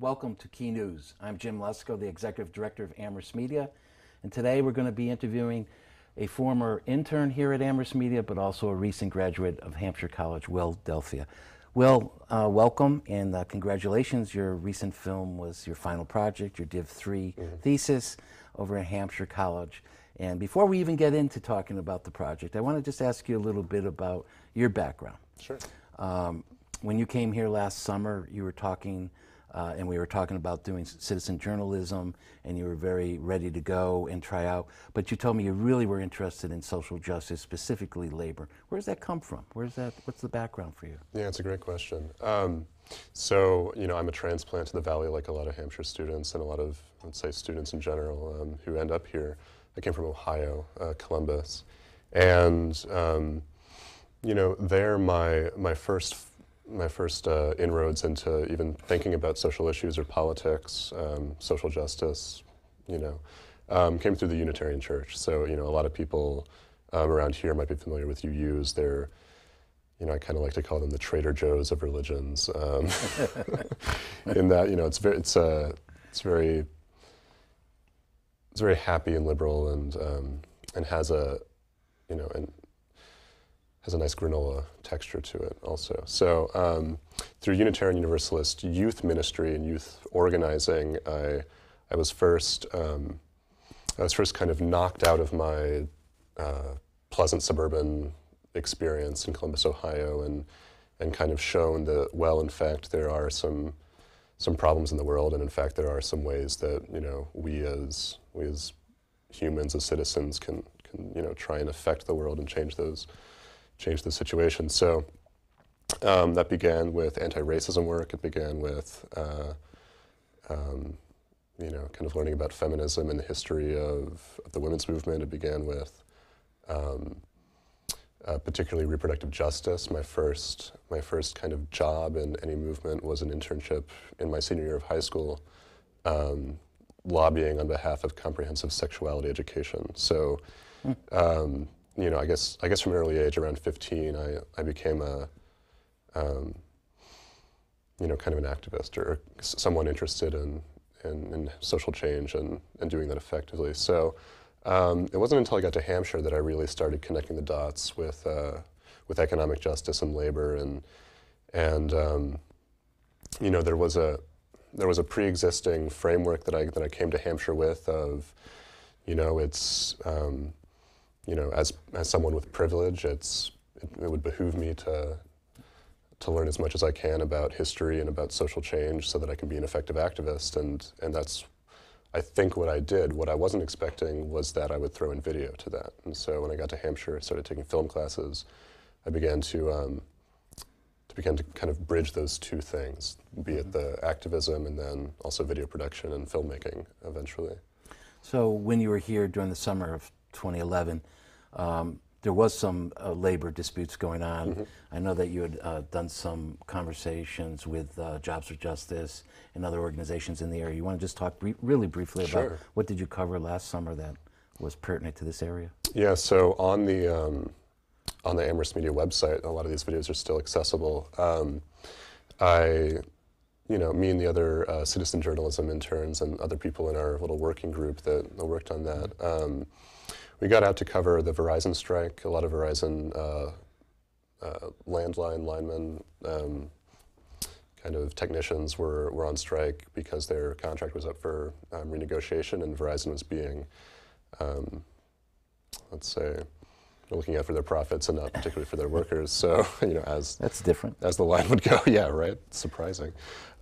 welcome to Key News. I'm Jim Lesko, the Executive Director of Amherst Media, and today we're going to be interviewing a former intern here at Amherst Media, but also a recent graduate of Hampshire College, Will Delphia. Will, welcome and congratulations. Your recent film was your final project, your Div 3 thesis over at Hampshire College. And before we even get into talking about the project, I want to just ask you a little bit about your background. Sure. When you came here last summer, you were talking, and we were talking about doing citizen journalism, and you were very ready to go and try out. But you told me you really were interested in social justice, specifically labor. Where does that come from? What's the background for you? Yeah, it's a great question. So, I'm a transplant to the Valley like a lot of Hampshire students and a lot of, let's say, students in general who end up here. I came from Ohio, Columbus. And, there my first inroads into even thinking about social issues or politics, social justice, came through the Unitarian Church. So, a lot of people around here might be familiar with UUs. They're, I kind of like to call them the Trader Joe's of religions, in that, it's very happy and liberal and has a, has a nice granola texture to it also. So through Unitarian Universalist youth ministry and youth organizing, I was first kind of knocked out of my pleasant suburban experience in Columbus, Ohio, and kind of shown that, well, in fact, there are some problems in the world, and in fact, there are some ways that we as humans, as citizens, can try and affect the world and change the situation. So that began with anti-racism work. It began with kind of learning about feminism and the history of the women's movement. It began with particularly reproductive justice. My first kind of job in any movement was an internship in my senior year of high school, lobbying on behalf of comprehensive sexuality education. So, I guess from an early age, around 15, I became a kind of an activist or someone interested in social change and doing that effectively. So. It wasn't until I got to Hampshire that I really started connecting the dots with economic justice and labor, and there was a pre-existing framework that I came to Hampshire with of, it's as someone with privilege, it would behoove me to learn as much as I can about history and about social change so that I can be an effective activist, and that's. I think what I did, what I wasn't expecting, was that I would throw in video to that. And so when I got to Hampshire, I started taking film classes. I began to kind of bridge those two things, be it the activism and then also video production and filmmaking eventually. So when you were here during the summer of 2011, there was some labor disputes going on. I know that you had done some conversations with Jobs for Justice and other organizations in the area. You want to just talk really briefly about what did you cover last summer that was pertinent to this area? Yeah, so on the Amherst Media website, a lot of these videos are still accessible. Me and the other citizen journalism interns and other people in our little working group that worked on that, we got out to cover the Verizon strike. A lot of Verizon landline linemen, kind of technicians were on strike because their contract was up for renegotiation, and Verizon was being, let's say, looking out for their profits and not particularly for their workers. So, as that's different as the line would go. Yeah, right. Surprising.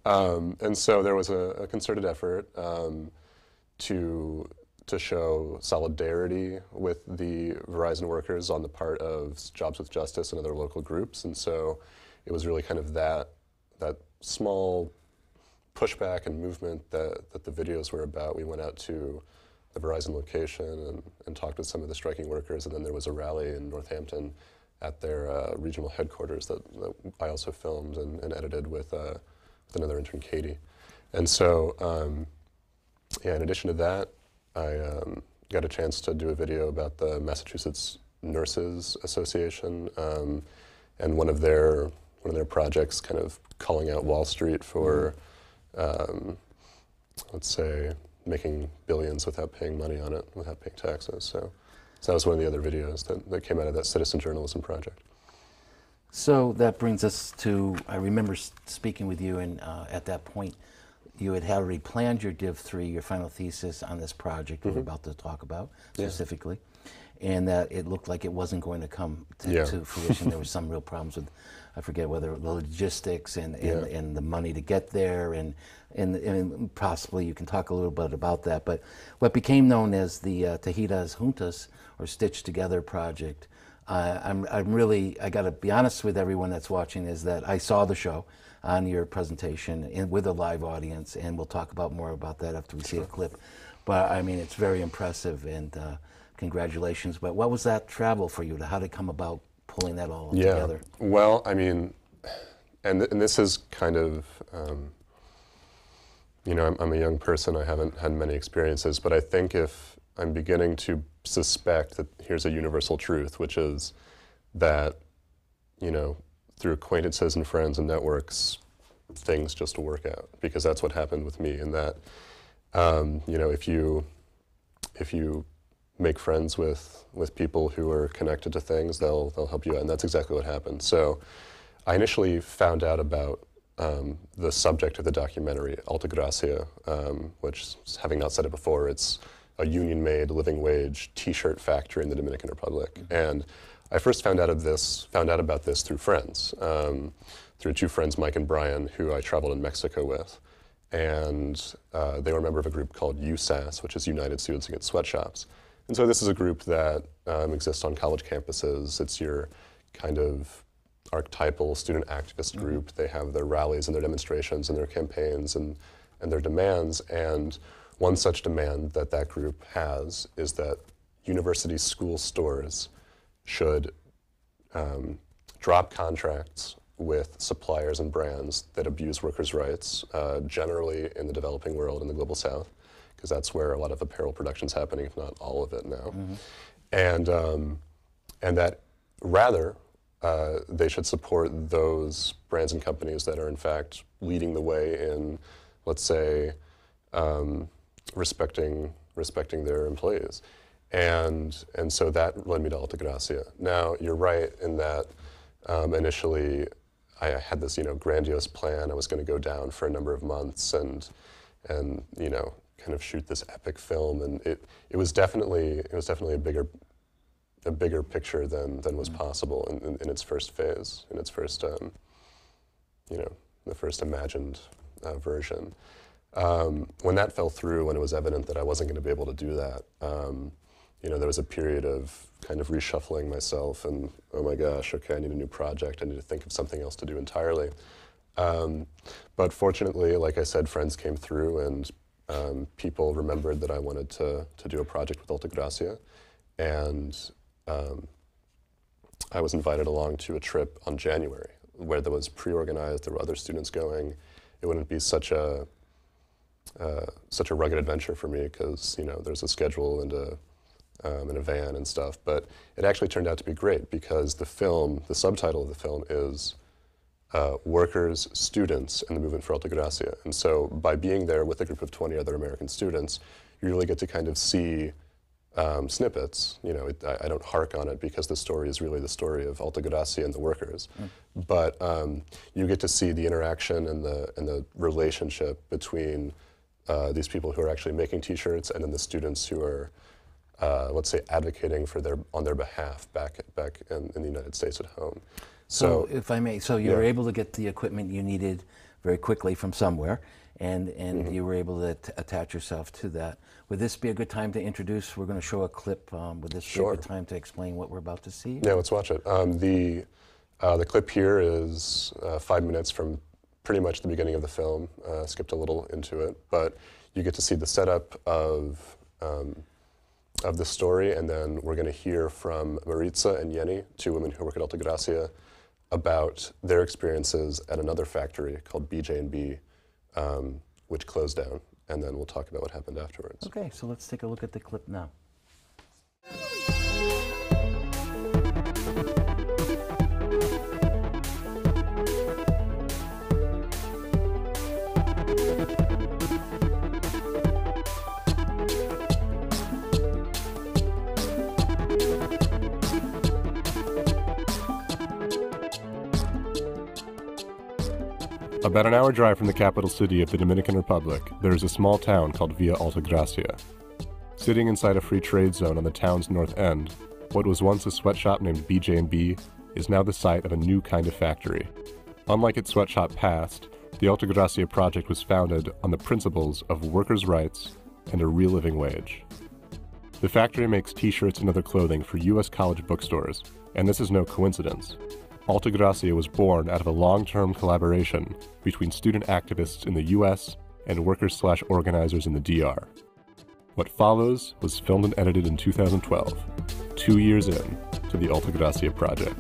And so there was a concerted effort to show solidarity with the Verizon workers on the part of Jobs with Justice and other local groups. And so it was really kind of that small pushback and movement that the videos were about. We went out to the Verizon location and talked with some of the striking workers, and then there was a rally in Northampton at their regional headquarters that I also filmed and edited with another intern, Katie. And so, in addition to that, I got a chance to do a video about the Massachusetts Nurses Association and one of their projects kind of calling out Wall Street for let's say, making billions without paying money on it, without paying taxes. So that was one of the other videos that came out of that citizen journalism project. So that brings us to, I remember speaking with you, and at that point, you had already planned your Div 3, your final thesis on this project we're about to talk about specifically, and that it looked like it wasn't going to come to fruition. There were some real problems with, I forget whether the logistics and the money to get there, and possibly you can talk a little bit about that. But what became known as the Tejidas Juntas, or Stitched Together project, I'm really, I got to be honest with everyone that's watching, is that I saw the show on your presentation and with a live audience, and we'll talk about more about that after we see a clip. But I mean, it's very impressive, and congratulations. But what was that travel for you? How did it come about pulling that all together? Well, I mean, and this is kind of, you know, I'm a young person, I haven't had many experiences, but I think if I'm beginning to suspect that here's a universal truth, which is that, you know, through acquaintances and friends and networks, things just work out, because that's what happened with me. And that, you know, if you make friends with people who are connected to things, they'll help you out, and that's exactly what happened. So I initially found out about the subject of the documentary, Alta Gracia, which, having not said it before, it's a union-made, living-wage T-shirt factory in the Dominican Republic. And I first found out about this through friends, through two friends, Mike and Brian, who I traveled in Mexico with. And they were a member of a group called USAS, which is United Students Against Sweatshops. And so this is a group that exists on college campuses. It's your kind of archetypal student activist group. They have their rallies and their demonstrations and their campaigns and their demands. And one such demand that group has is that university school stores should drop contracts with suppliers and brands that abuse workers' rights, generally in the developing world, in the global south, because that's where a lot of apparel production is happening, if not all of it now. And that rather, they should support those brands and companies that are in fact leading the way in, let's say, respecting their employees. And so that led me to Alta Gracia. Now, you're right in that initially I had this, you know, grandiose plan. I was going to go down for a number of months and you know, kind of shoot this epic film. And it was definitely a bigger picture than was possible in its first phase, in its first, you know, the first imagined version. When that fell through, when it was evident that I wasn't going to be able to do that, you know, there was a period of kind of reshuffling myself and, oh my gosh, okay, I need a new project. I need to think of something else to do entirely. But fortunately, like I said, friends came through and people remembered that I wanted to do a project with Alta Gracia. And I was invited along to a trip on January where there was pre-organized, there were other students going. It wouldn't be such a rugged adventure for me because, you know, there's a schedule and a van and stuff, but it actually turned out to be great because the subtitle of the film is Workers, Students, and the Movement for Alta Gracia. And so by being there with a group of 20 other American students, you really get to kind of see snippets. You know, I don't hark on it because the story is really the story of Alta Gracia and the workers. But you get to see the interaction and the relationship between these people who are actually making T-shirts and then the students who are let's say, advocating for on their behalf back in the United States at home. So if I may, so you were able to get the equipment you needed very quickly from somewhere, and you were able to attach yourself to that. Would this be a good time to introduce? We're going to show a clip. Would this be a good time to explain what we're about to see? Yeah, let's watch it. The clip here is 5 minutes from pretty much the beginning of the film. Skipped a little into it, but you get to see the setup of the story, and then we're going to hear from Maritza and Jenny, two women who work at Alta Gracia, about their experiences at another factory called BJ&B, which closed down, and then we'll talk about what happened afterwards. Okay, so let's take a look at the clip now. About an hour drive from the capital city of the Dominican Republic, there is a small town called Villa Alta Gracia. Sitting inside a free trade zone on the town's north end, what was once a sweatshop named BJ&B is now the site of a new kind of factory. Unlike its sweatshop past, the Alta Gracia project was founded on the principles of workers' rights and a real living wage. The factory makes t-shirts and other clothing for U.S. college bookstores, and this is no coincidence. Alta Gracia was born out of a long-term collaboration between student activists in the U.S. and workers/organizers in the DR. What follows was filmed and edited in 2012, 2 years in to the Alta Gracia project.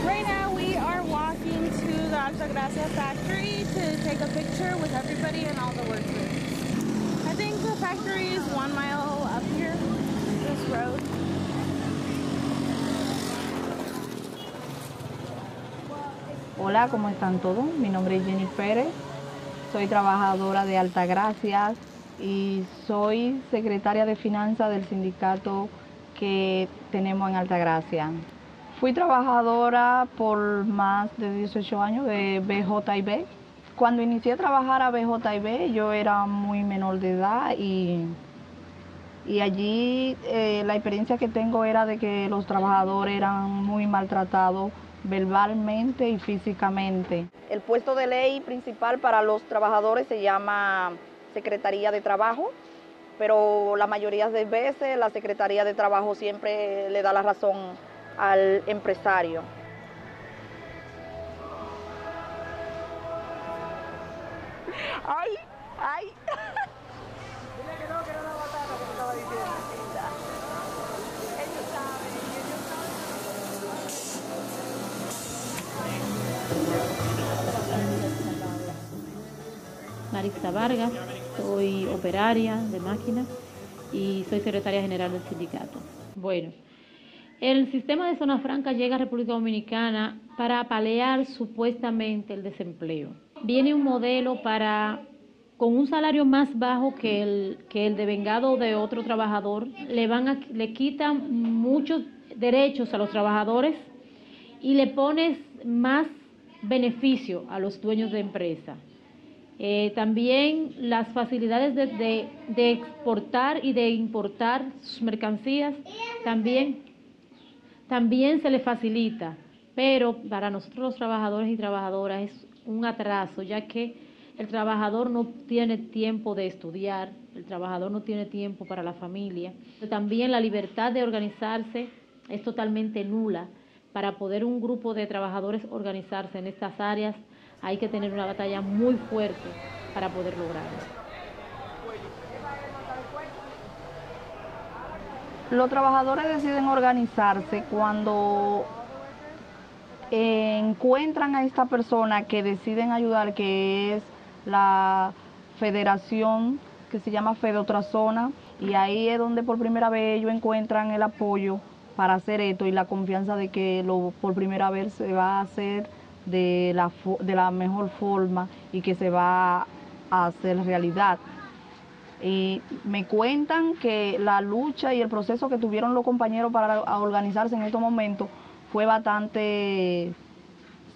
Right now we are walking to the Alta Gracia factory to take a picture with everybody and all the workers. I think the factory is 1 mile up here, this road. Hola, ¿cómo están todos? Mi nombre es Jenny Pérez, soy trabajadora de Alta Gracia y soy secretaria de finanzas del sindicato que tenemos en Alta Gracia. Fui trabajadora por más de 18 años de BJB. Cuando inicié a trabajar a BJB yo era muy menor de edad y allí la experiencia que tengo era de que los trabajadores eran muy maltratados verbalmente y físicamente. El puesto de ley principal para los trabajadores se llama Secretaría de Trabajo, pero la mayoría de veces la Secretaría de Trabajo siempre le da la razón al empresario. ¡Ay! ¡Ay! Dile que no la batata que te estaba diciendo. Ellos saben, Marisa Vargas, soy operaria de máquinas y soy secretaria general del sindicato. Bueno, el sistema de zona franca llega a República Dominicana para paliar supuestamente el desempleo. Viene un modelo con un salario más bajo que el devengado de otro trabajador, le quitan muchos derechos a los trabajadores y le pones más beneficio a los dueños de empresa. También las facilidades de exportar y de importar sus mercancías también se le facilita, pero para nosotros los trabajadores y trabajadoras es un atraso, ya que el trabajador no tiene tiempo de estudiar, el trabajador no tiene tiempo para la familia. También la libertad de organizarse es totalmente nula. Para poder un grupo de trabajadores organizarse en estas áreas hay que tener una batalla muy fuerte para poder lograrlo. Los trabajadores deciden organizarse cuando encuentran a esta persona que deciden ayudar, que es la federación que se llama Fedotrazona, y ahí es donde por primera vez ellos encuentran el apoyo para hacer esto y la confianza de que por primera vez se va a hacer de la mejor forma y que se va a hacer realidad. Y me cuentan que la lucha y el proceso que tuvieron los compañeros para organizarse en estos momentos fue bastante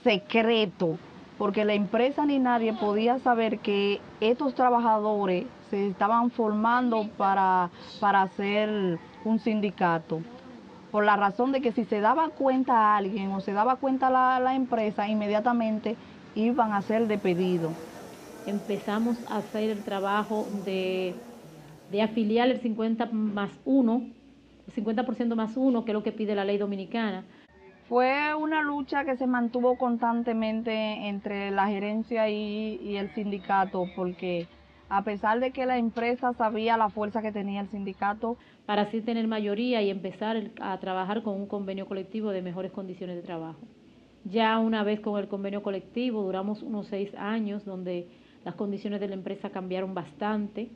secreto, porque la empresa ni nadie podía saber que estos trabajadores se estaban formando para hacer un sindicato. Por la razón de que si se daba cuenta alguien o se daba cuenta la empresa, inmediatamente iban a ser despedidos. Empezamos a hacer el trabajo de afiliar el 50% más 1, que es lo que pide la ley dominicana. Fue una lucha que se mantuvo constantemente entre la gerencia y el sindicato, porque a pesar de que la empresa sabía la fuerza que tenía el sindicato, para así tener mayoría y empezar a trabajar con un convenio colectivo de mejores condiciones de trabajo. Ya una vez con el convenio colectivo duramos unos 6 años donde las condiciones de la empresa cambiaron bastante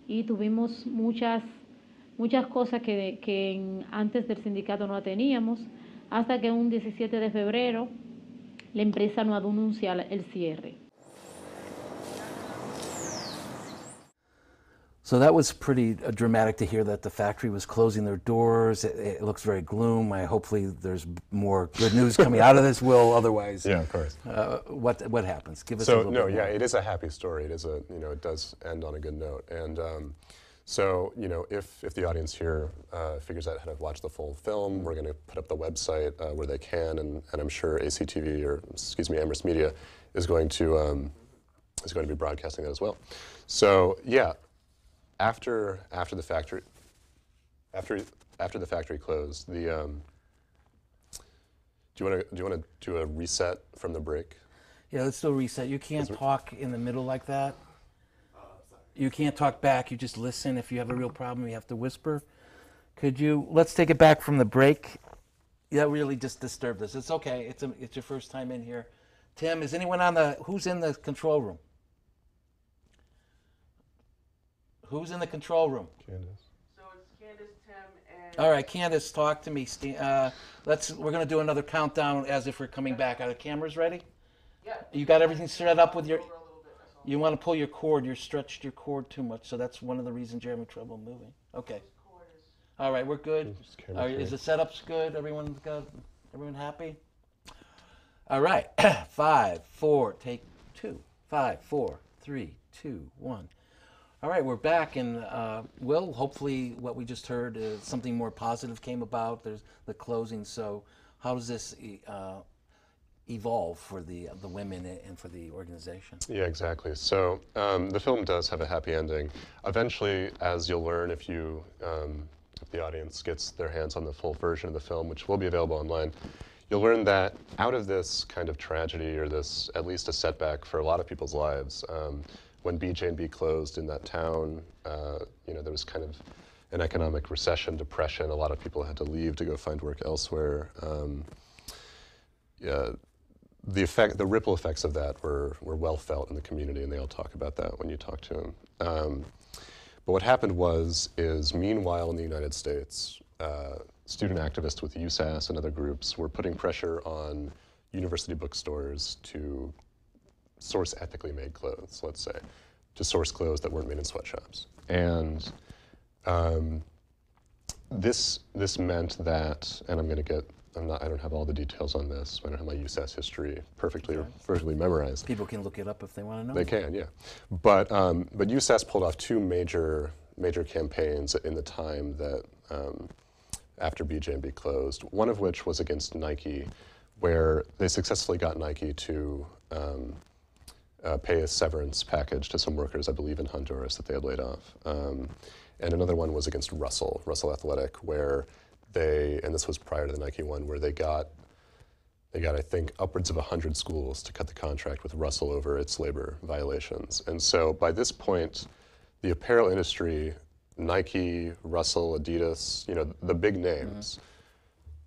y tuvimos muchas cosas que antes del sindicato no la teníamos, hasta que un 17 de febrero la empresa no anuncia el cierre. So that was pretty dramatic to hear that the factory was closing their doors. It looks very gloom. Hopefully there's more good news coming out of this, Will. Otherwise, Yeah, of course. What happens? Give us a So little no, bit yeah, more. it is a happy story. It is a, it does end on a good note. And so, if the audience here figures out how to watch the full film, we're going to put up the website where they can, and I'm sure ACTV, or excuse me, Amherst Media is going to be broadcasting that as well. So yeah, after the factory closed, do you want to do a reset from the break? Yeah, let's do a reset. You can't talk in the middle like that. You can't talk back. You just listen. If you have a real problem, you have to whisper. Let's take it back from the break. That really just disturbed us. It's okay. It's your first time in here. Tim, is anyone who's in the control room? Who's in the control room? Candace. So it's Candace, Tim, and... All right, Candace, talk to me. We're going to do another countdown as if we're coming back. Are the cameras ready? Yeah. You got everything set up with your... You want to pull your cord. You stretched your cord too much, so that's one of the reasons you're having trouble moving. Okay. All right, we're good. Is the setups good? Everyone happy? All right. 5, 4, take 2. 5, 4, 3, 2, 1. All right, we're back, and Will, hopefully what we just heard is something more positive came about. There's the closing. So how does this evolve for the women and for the organization? Yeah, exactly. So the film does have a happy ending. Eventually, as you'll learn if the audience gets their hands on the full version of the film, which will be available online, you'll learn that out of this kind of tragedy, or this at least a setback for a lot of people's lives, when BJ&B closed in that town, there was kind of an economic recession, depression. A lot of people had to leave to go find work elsewhere. The ripple effects of that were well felt in the community, and they all talk about that when you talk to them. But what happened is meanwhile in the United States, student activists with USAS and other groups were putting pressure on university bookstores to source ethically made clothes, let's say, to source clothes that weren't made in sweatshops. And this meant that, and I don't have all the details on this. I don't have my USAS history perfectly memorized. People can look it up if they want to know. They can, yeah. But USAS pulled off two major campaigns in the time that after BJ&B closed. One of which was against Nike, where they successfully got Nike to pay a severance package to some workers, I believe in Honduras, that they had laid off. And another one was against Russell Athletic, where and this was prior to the Nike one, where they got I think upwards of 100 schools to cut the contract with Russell over its labor violations. And so by this point, the apparel industry, Nike, Russell, Adidas, the big names,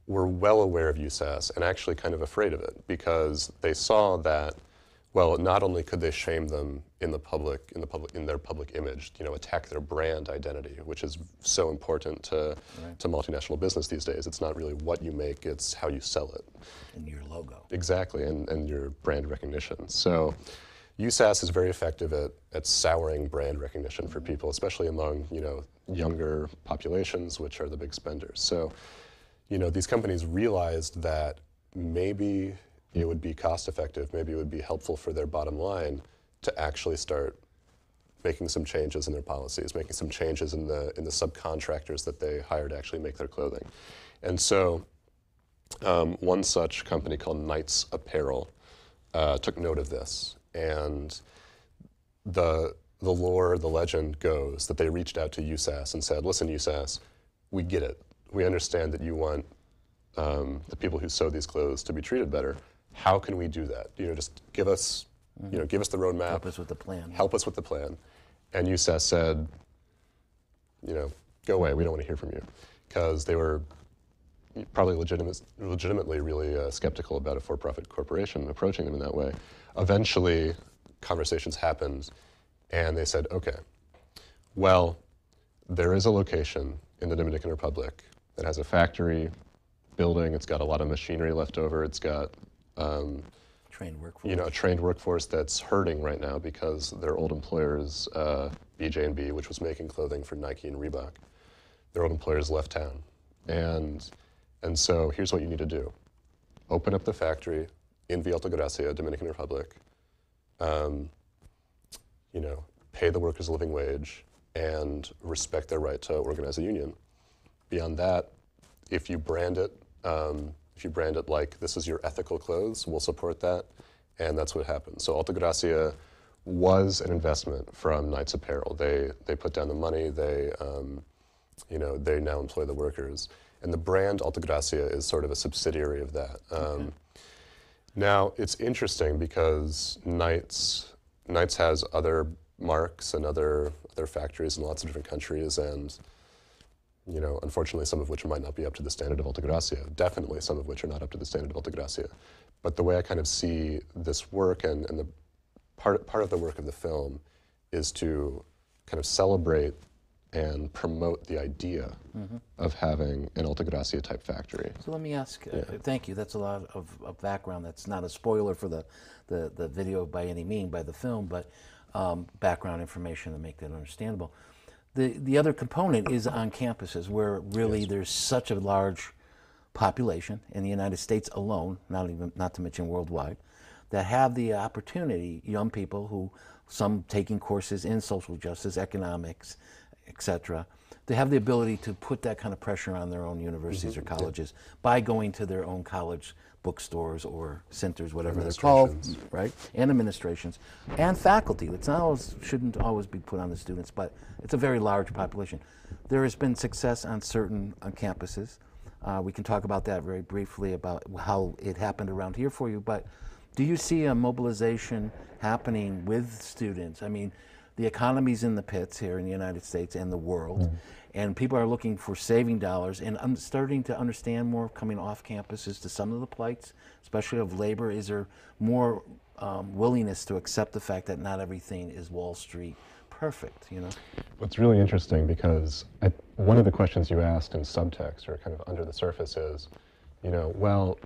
were well aware of USAS and actually kind of afraid of it, because they saw that, well, not only could they shame them in their public image, attack their brand identity, which is so important to multinational business these days. It's not really what you make, it's how you sell it. And your logo. Exactly, and your brand recognition. So USAS is very effective at souring brand recognition for people, especially among, younger populations, which are the big spenders. So, these companies realized that maybe it would be cost effective, maybe it would be helpful for their bottom line to actually start making some changes in their policies, making some changes in the subcontractors that they hire to actually make their clothing. And so one such company called Knights Apparel took note of this, and the legend goes that they reached out to USAS and said, listen, USAS, we get it. We understand that you want the people who sew these clothes to be treated better. How can we do that? Just give us, give us the roadmap. Help us with the plan. Help us with the plan. And USAS said, go away. We don't want to hear from you, because they were probably legitimately really skeptical about a for-profit corporation approaching them in that way. Eventually, conversations happened, and they said, okay, well, there is a location in the Dominican Republic that has a factory building. It's got a lot of machinery left over. It's got Trained workforce. You know, a trained workforce that's hurting right now because their old employers, BJ&B, which was making clothing for Nike and Reebok, their old employers left town. And so here's what you need to do. Open up the factory in Alta Gracia, Dominican Republic, you know, pay the workers a living wage, and respect their right to organize a union. Beyond that, if you brand it like this is your ethical clothes, we'll support that, and that's what happened. So Alta Gracia was an investment from Knights Apparel. They put down the money. You know, they now employ the workers, and the brand Alta Gracia is sort of a subsidiary of that. Okay. Now it's interesting because Knights has other marks and other factories in lots of different countries, and you know, unfortunately, some of which might not be up to the standard of Alta Gracia. Definitely, some of which are not up to the standard of Alta Gracia. But the way I kind of see this work, and the part of the work of the film, is to kind of celebrate and promote the idea of having an Alta Gracia type factory. So let me ask, thank you, that's a lot of background. That's not a spoiler for the video by any means, by the film, but background information to make that understandable. The other component is on campuses where really there's such a large population in the United States alone, not to mention worldwide, that have the opportunity, young people who, some taking courses in social justice, economics, etc., they have the ability to put that kind of pressure on their own universities or colleges by going to their own college bookstores or centers, whatever they're called, right? And administrations and faculty. It's not always, shouldn't always be put on the students, but it's a very large population. There has been success on certain campuses. We can talk about that very briefly about how it happened around here for you, but do you see a mobilization happening with students? I mean, the economy's in the pits here in the United States and the world, and people are looking for saving dollars and starting to understand more coming off campuses to some of the plights, especially of labor. Is there more willingness to accept the fact that not everything is Wall Street perfect, you know? Well, it's really interesting because one of the questions you asked in subtext or kind of under the surface is, you know, well,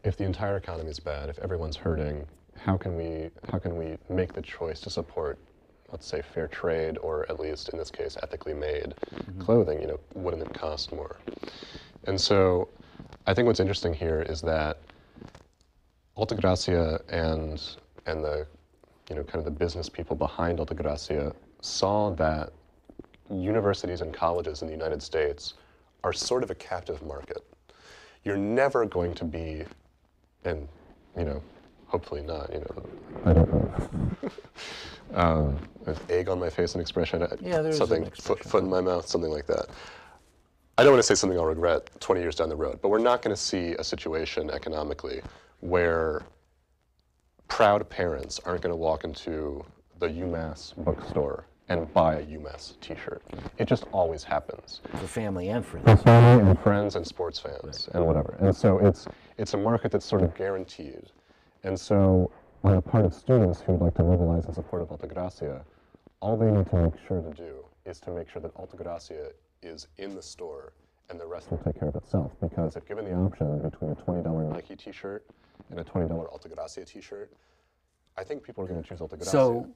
if the entire economy is bad, if everyone's hurting, how can we make the choice to support, let's say, fair trade, or at least in this case ethically made clothing? You know, wouldn't it cost more? And so I think what's interesting here is that Alta Gracia and the, you know, kind of the business people behind Alta Gracia saw that universities and colleges in the United States are sort of a captive market. You're never going to be, and you know, hopefully not, you know, I don't know. Egg on my face, an expression, something, an expression. Foot in my mouth, something like that. I don't want to say something I'll regret 20 years down the road, but we're not going to see a situation economically where proud parents aren't going to walk into the UMass bookstore and buy a UMass t-shirt. It just always happens. For family and friends. For family and friends and sports fans and whatever. And so it's a market that's sort of guaranteed. And so on the part of students who would like to mobilize in support of Alta Gracia, all they need to make sure to do is to make sure that Alta Gracia is in the store and the rest will take care of itself. Because if given the option between a $20 Nike t-shirt and a $20 Alta Gracia t-shirt, I think people are going to choose Alta Gracia. So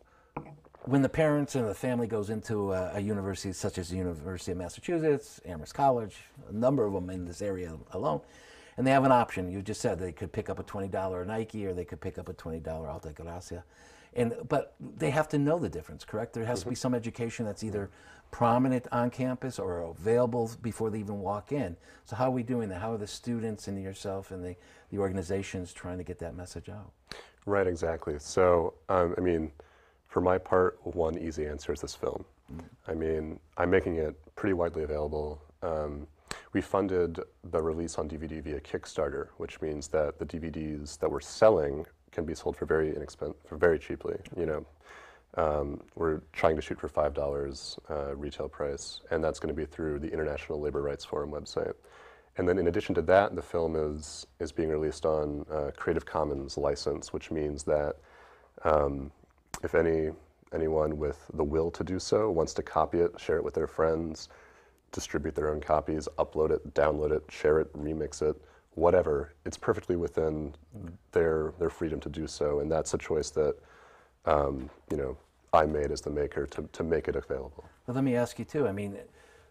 when the parents and the family goes into a university such as the University of Massachusetts, Amherst College, a number of them in this area alone, and they have an option. You just said they could pick up a $20 Nike or they could pick up a $20 Alta Gracia. But they have to know the difference, correct? There has to be some education that's either prominent on campus or available before they even walk in. So how are we doing that? How are the students and yourself and the organizations trying to get that message out? Right, exactly. So, I mean, for my part, one easy answer is this film. I mean, I'm making it pretty widely available. We funded the release on DVD via Kickstarter, which means that the DVDs that we're selling can be sold for very cheaply. You know, we're trying to shoot for $5 retail price, and that's going to be through the International Labor Rights Forum website. And then in addition to that, the film is being released on Creative Commons license, which means that if anyone with the will to do so wants to copy it, share it with their friends, distribute their own copies, upload it, download it, share it, remix it, whatever, it's perfectly within their freedom to do so, and that's a choice that you know, I made as the maker to make it available. But let me ask you too. I mean,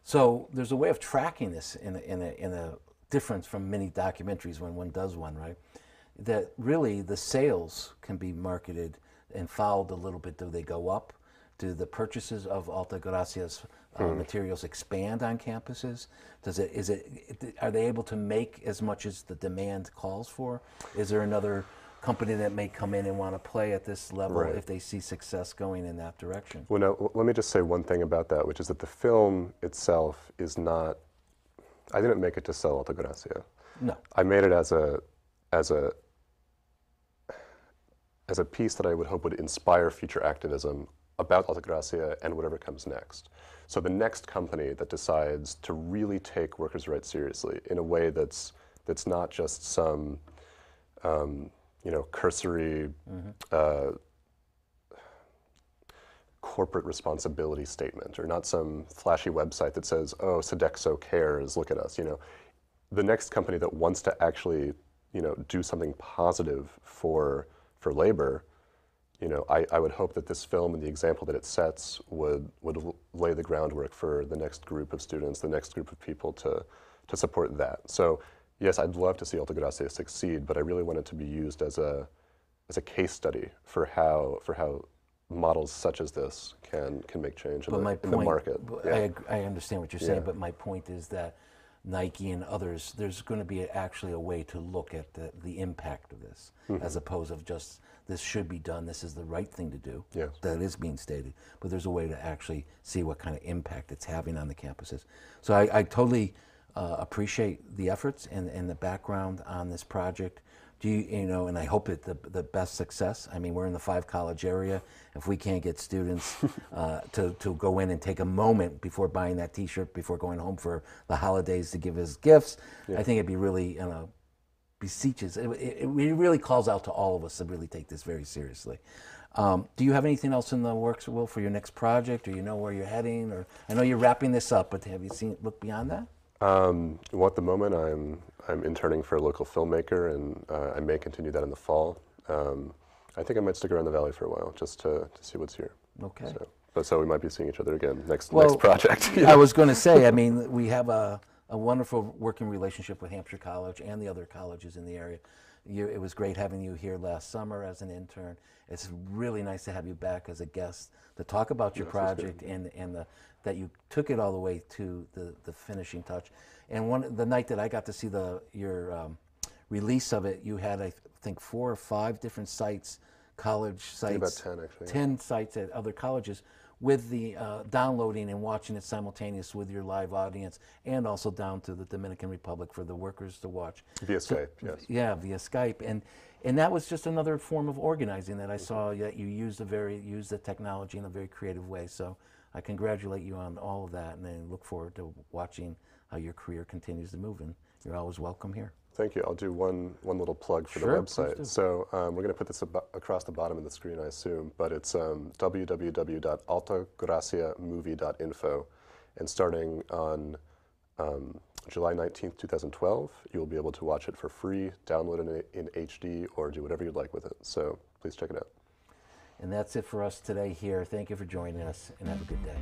so there's a way of tracking this in a difference from many documentaries when one does one, right? That really the sales can be marketed and followed a little bit. Do they go up? Do the purchases of Alta Gracia's materials expand on campuses? Are they able to make as much as the demand calls for? Is there another company that may come in and want to play at this level if they see success going in that direction? Well, now, let me just say one thing about that, which is that the film itself is not, I didn't make it to sell Alta Gracia. No. I made it as a piece that I would hope would inspire future activism about Alta Gracia and whatever comes next. So the next company that decides to really take workers' rights seriously in a way that's not just some you know, cursory corporate responsibility statement, or not some flashy website that says, oh, Sodexo cares, look at us, you know. The next company that wants to actually, you know, do something positive for labor, you know, I would hope that this film and the example that it sets would lay the groundwork for the next group of students, the next group of people to support that. So yes, I'd love to see Alta Gracia succeed, but I really want it to be used as a case study for how models such as this can make change in the market. Yeah. I understand what you're saying, but my point is that Nike and others, there's going to be actually a way to look at the impact of this, as opposed of just this should be done, this is the right thing to do, that is being stated, but there's a way to actually see what kind of impact it's having on the campuses. So I totally appreciate the efforts and the background on this project. Do you know, and I hope it the best success. I mean, we're in the 5-college area. If we can't get students to go in and take a moment before buying that T-shirt, before going home for the holidays to give as gifts, I think it'd be really, you know, beseeches. It really calls out to all of us to really take this very seriously. Do you have anything else in the works, Will, for your next project, or you know where you're heading? Or I know you're wrapping this up, but have you looked beyond that? Well, at the moment, I'm interning for a local filmmaker, and I may continue that in the fall. I think I might stick around the Valley for a while just to see what's here. Okay. So we might be seeing each other again next project. I was going to say, I mean, we have a wonderful working relationship with Hampshire College and the other colleges in the area. It was great having you here last summer as an intern. It's really nice to have you back as a guest to talk about your project and that you took it all the way to the finishing touch. And the night that I got to see your release of it, you had, I think, 4 or 5 different sites, college sites. About 10, actually. 10 sites at other colleges with the downloading and watching it simultaneous with your live audience, and also down to the Dominican Republic for the workers to watch. Via Skype, yes. Yeah, via Skype. And that was just another form of organizing that I saw that you used the technology in a very creative way. So I congratulate you on all of that, and I look forward to watching how your career continues to move, and you're always welcome here. Thank you. I'll do one little plug for the website. So we're going to put this across the bottom of the screen, I assume, but it's www.altagraciamovie.info, and starting on July 19th, 2012, you'll be able to watch it for free, download it in HD, or do whatever you'd like with it. So please check it out. And that's it for us today here. Thank you for joining us, and have a good day.